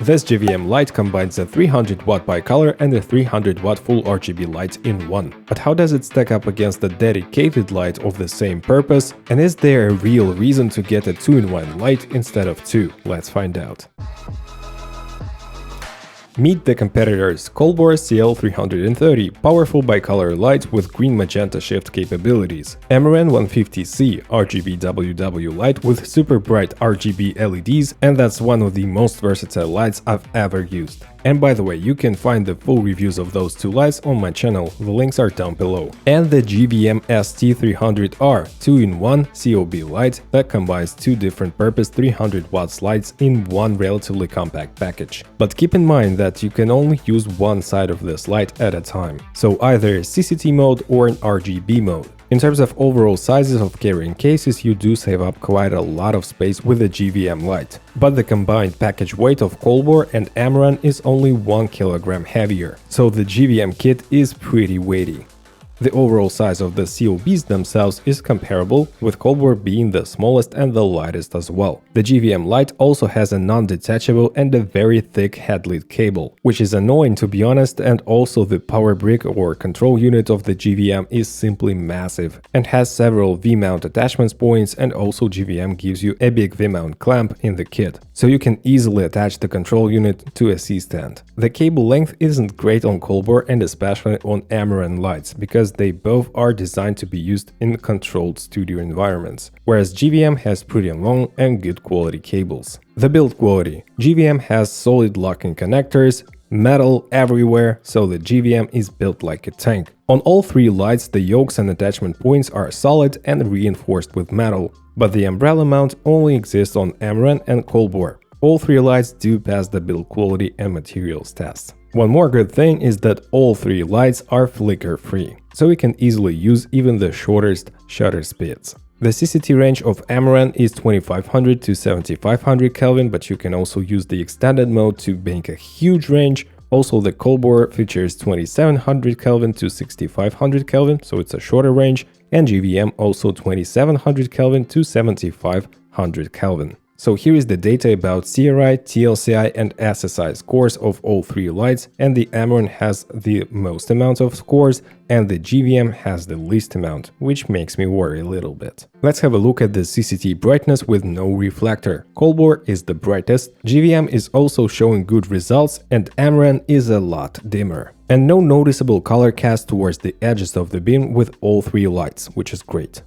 This GVM light combines a 300 watt bicolor and a 300 watt full RGB light in one. But how does it stack up against a dedicated light of the same purpose? And is there a real reason to get a 2-in-1 light instead of 2? Let's find out. Meet the competitors COLBOR CL330, powerful bicolor light with green magenta shift capabilities. AMARAN 150C, RGB WW light with super bright RGB LEDs, and that's one of the most versatile lights I've ever used. And by the way, you can find the full reviews of those two lights on my channel, the links are down below. And the GVM ST300R 2-in-1 COB light that combines two different purpose 300 watts lights in one relatively compact package. But keep in mind that you can only use one side of this light at a time, so either CCT mode or an RGB mode. In terms of overall sizes of carrying cases, you do save up quite a lot of space with the GVM light. But the combined package weight of COLBOR and AMARAN is only 1 kg heavier, so the GVM kit is pretty weighty. The overall size of the COBs themselves is comparable, with COLBOR being the smallest and the lightest as well. The GVM light also has a non-detachable and a very thick headlit cable, which is annoying to be honest, and also the power brick or control unit of the GVM is simply massive and has several V-mount attachment points, and also GVM gives you a big V-mount clamp in the kit, so you can easily attach the control unit to a C-stand. The cable length isn't great on COLBOR and especially on AMARAN lights, because they both are designed to be used in controlled studio environments, whereas GVM has pretty long and good quality cables. The build quality. GVM has solid locking connectors, metal everywhere, so the GVM is built like a tank. On all three lights, the yokes and attachment points are solid and reinforced with metal, but the umbrella mount only exists on AMARAN and COLBOR. All three lights do pass the build quality and materials test. One more good thing is that all three lights are flicker-free, so you can easily use even the shortest shutter speeds. The CCT range of AMARAN is 2500 to 7500 Kelvin, but you can also use the extended mode to make a huge range. Also, the COLBOR features 2700 Kelvin to 6500 Kelvin, so it's a shorter range, and GVM also 2700 Kelvin to 7500 Kelvin. So here is the data about CRI, TLCI and SSI scores of all three lights, and the AMARAN has the most amount of scores and the GVM has the least amount, which makes me worry a little bit. Let's have a look at the CCT brightness with no reflector. COLBOR is the brightest, GVM is also showing good results, and AMARAN is a lot dimmer. And no noticeable color cast towards the edges of the beam with all three lights, which is great.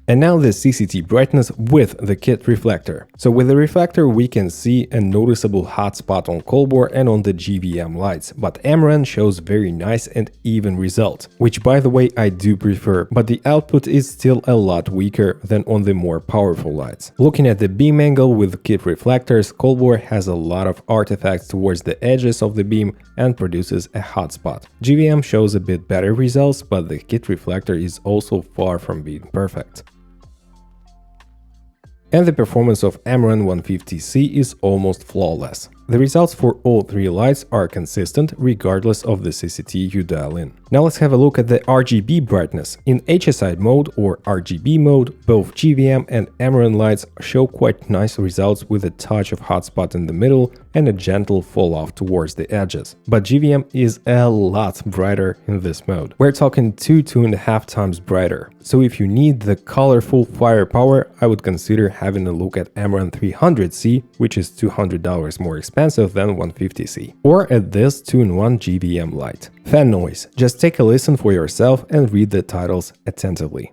And now the CCT brightness with the kit reflector. So with the reflector we can see a noticeable hot spot on COLBOR and on the GVM lights, but AMARAN shows very nice and even result, which by the way I do prefer, but the output is still a lot weaker than on the more powerful lights. Looking at the beam angle with kit reflectors, COLBOR has a lot of artifacts towards the edges of the beam and produces a hot spot. GVM shows a bit better results, but the kit reflector is also far from being perfect. And the performance of AMARAN 150C is almost flawless. The results for all three lights are consistent regardless of the CCT you dial in. Now let's have a look at the RGB brightness. In HSI mode or RGB mode, both GVM and AMARAN lights show quite nice results with a touch of hotspot in the middle and a gentle fall off towards the edges. But GVM is a lot brighter in this mode. We're talking 2–2.5 times brighter. So if you need the colorful firepower, I would consider having a look at AMARAN 300C, which is $200 more expensive than 150C, or at this 2-in-1 GVM light. Fan noise. Just take a listen for yourself and read the titles attentively.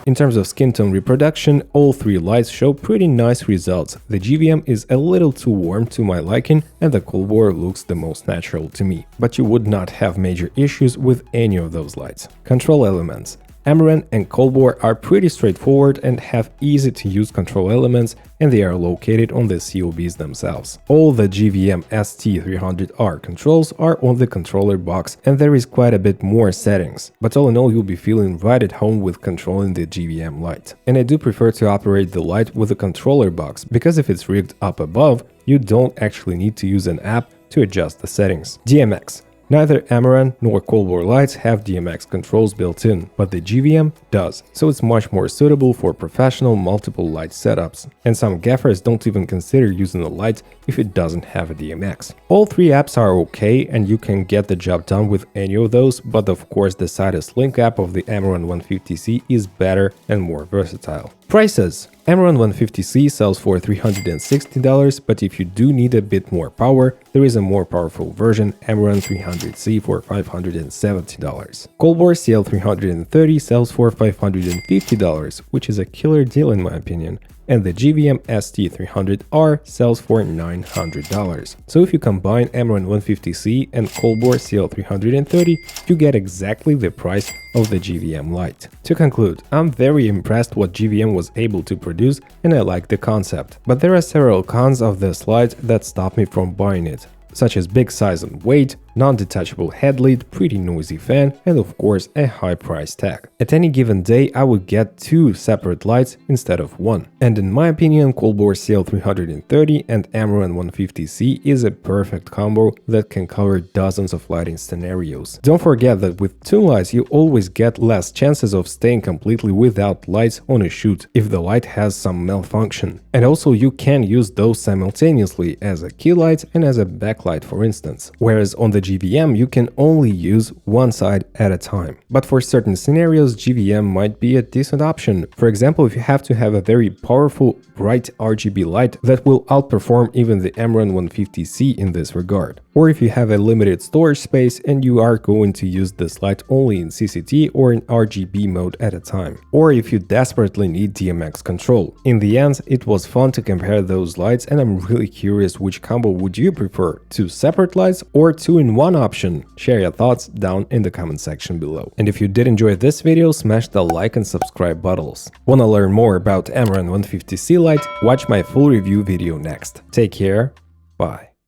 In terms of skin tone reproduction, all three lights show pretty nice results. The GVM is a little too warm to my liking and the COLBOR looks the most natural to me, but you would not have major issues with any of those lights. Control elements. AMARAN and COLBOR are pretty straightforward and have easy to use control elements, and they are located on the COBs themselves. All the GVM ST300R controls are on the controller box, and there is quite a bit more settings, but all in all you'll be feeling right at home with controlling the GVM light. And I do prefer to operate the light with the controller box, because if it's rigged up above, you don't actually need to use an app to adjust the settings. DMX. Neither AMARAN nor COLBOR lights have DMX controls built in, but the GVM does, so it's much more suitable for professional multiple light setups. And some gaffers don't even consider using the light if it doesn't have a DMX. All three apps are okay and you can get the job done with any of those, but of course the Sidus Link app of the AMARAN 150C is better and more versatile. Prices. AMARAN 150C sells for $360, but if you do need a bit more power, there is a more powerful version, AMARAN 300C, for $570. COLBOR CL330 sells for $550, which is a killer deal in my opinion, and the GVM ST300R sells for $900. So if you combine AMARAN 150C and COLBOR CL330, you get exactly the price of the GVM light. To conclude, I'm very impressed what GVM was able to produce and I like the concept, but there are several cons of this light that stop me from buying it, such as big size and weight, non-detachable headlight, pretty noisy fan, and of course a high price tag. At any given day I would get 2 separate lights instead of 1. And in my opinion, COLBOR CL330 and AMARAN 150C is a perfect combo that can cover dozens of lighting scenarios. Don't forget that with 2 lights you always get less chances of staying completely without lights on a shoot if the light has some malfunction. And also you can use those simultaneously as a key light and as a backlight, for instance. Whereas on the GVM you can only use one side at a time. But for certain scenarios GVM might be a decent option. For example, if you have to have a very powerful bright RGB light that will outperform even the AMARAN 150C in this regard. Or if you have a limited storage space and you are going to use this light only in CCT or in RGB mode at a time. Or if you desperately need DMX control. In the end, it was fun to compare those lights and I'm really curious which combo would you prefer, 2 separate lights or 2-in-1 option? Share your thoughts down in the comment section below. And if you did enjoy this video, smash the like and subscribe buttons. Wanna learn more about AMARAN 150C light? Watch my full review video next. Take care, bye.